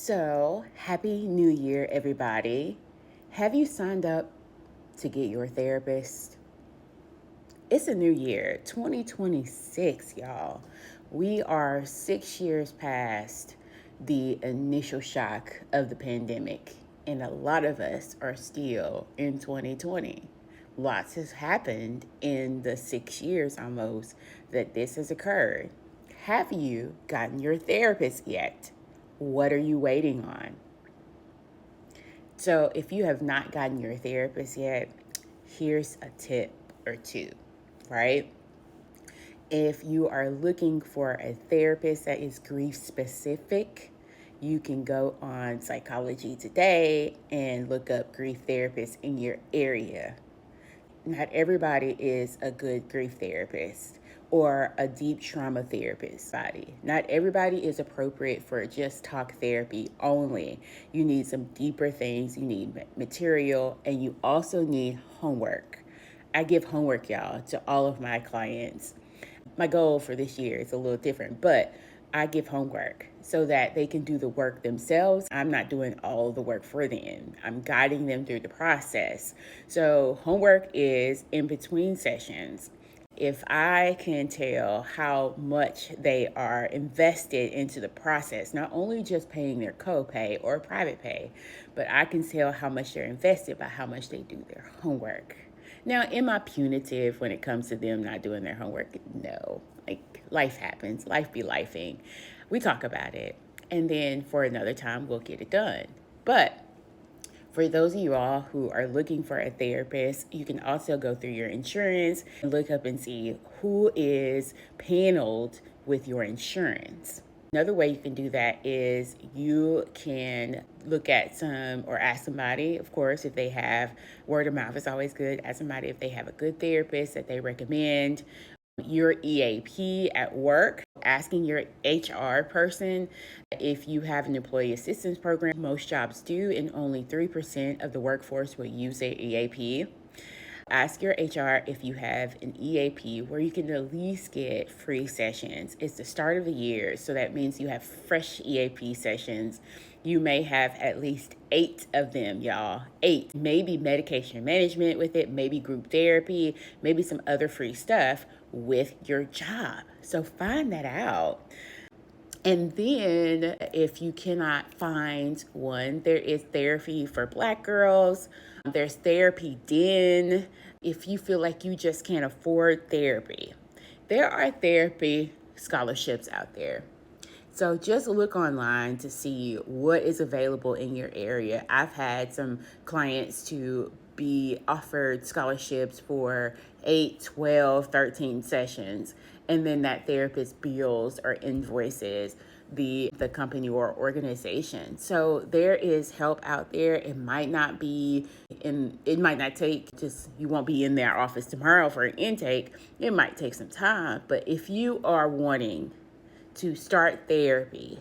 So, happy new year, everybody. Have you signed up to get your therapist? It's a new year, 2026, y'all. We are 6 years past the initial shock of the pandemic, and a lot of us are still in 2020. Lots has happened in the 6 years almost that this has occurred. Have you gotten your therapist yet? What are you waiting on? So, if you have not gotten your therapist yet, here's a tip or two, right? If you are looking for a therapist that is grief specific, you can go on Psychology Today and look up grief therapists in your area. Not everybody is a good grief therapist or a deep trauma therapist. Not everybody is appropriate for just talk therapy only. You need some deeper things, you need material, and you also need homework. I give homework, y'all, to all of my clients. My goal for this year is a little different, but I give homework so that they can do the work themselves. I'm not doing all the work for them. I'm guiding them through the process. So homework is in between sessions. If I can tell how much they are invested into the process, not only just paying their copay or private pay, but I can tell how much they're invested by how much they do their homework. Now, am I punitive when it comes to them not doing their homework? No. Like, life happens. Life be lifing. We talk about it. And then for another time, we'll get it done. But for those of you all who are looking for a therapist, you can also go through your insurance and look up and see who is paneled with your insurance. Another way you can do that is you can look at some or ask somebody, of course, if they have word of mouth is always good. Ask somebody if they have a good therapist that they recommend. Your EAP at work, asking your HR person if you have an employee assistance program. Most jobs do, and only 3% of the workforce will use their EAP. Ask your HR if you have an EAP where you can at least get free sessions. It's the start of the year, so that means you have fresh EAP sessions. You may have at least 8 of them, y'all. 8. Maybe medication management with it, maybe group therapy, maybe some other free stuff with your job. So find that out. And then, if you cannot find one, there is therapy for Black girls. There's Therapy Den. If you feel like you just can't afford therapy, there are therapy scholarships out there. So just look online to see what is available in your area. I've had some clients to be offered scholarships for 8, 12, 13 sessions, and then that therapist bills or invoices the company or organization. So there is help out there. It might not take just, you won't be in their office tomorrow for an intake. It might take some time, but if you are wanting to start therapy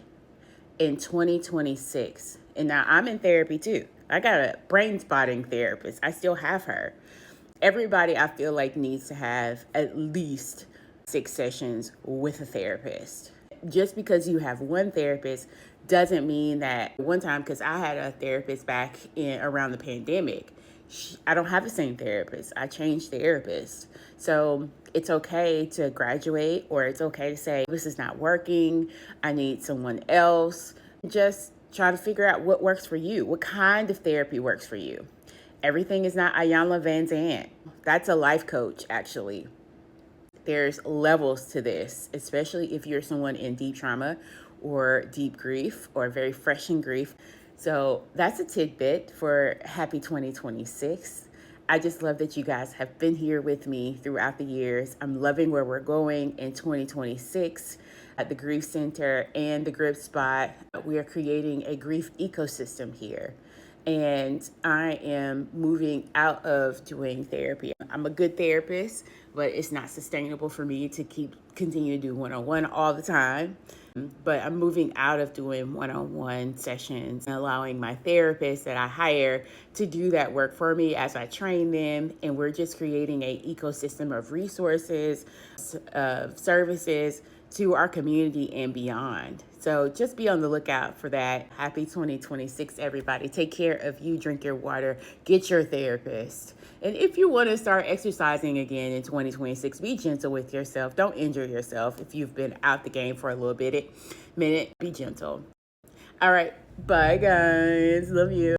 in 2026, and now I'm in therapy too. I got a brain spotting therapist. I still have her. Everybody I feel like needs to have at least 6 sessions with a therapist. Just because you have one therapist doesn't mean that one time, because I had a therapist back in around the pandemic. I don't have the same therapist. I changed therapists. So it's okay to graduate, or it's okay to say, this is not working. I need someone else. Just try to figure out what works for you. What kind of therapy works for you? Everything is not Ayanna Van Zandt. That's a life coach, actually. There's levels to this, especially if you're someone in deep trauma or deep grief or very fresh in grief. So that's a tidbit for happy 2026. I just love that you guys have been here with me throughout the years. I'm loving where we're going in 2026 at the Grief Center and the Grip Spot. We are creating a grief ecosystem here. And I am moving out of doing therapy. I'm a good therapist, but it's not sustainable for me to continue to do one-on-one all the time. But I'm moving out of doing one-on-one sessions and allowing my therapist that I hire to do that work for me as I train them. And we're just creating an ecosystem of resources, of services to our community and beyond. So just be on the lookout for that. Happy 2026, everybody. Take care of you, drink your water, get your therapist. And if you want to start exercising again in 2026, be gentle with yourself. Don't injure yourself if you've been out the game for a little minute. Be gentle. All right. Bye, guys. Love you.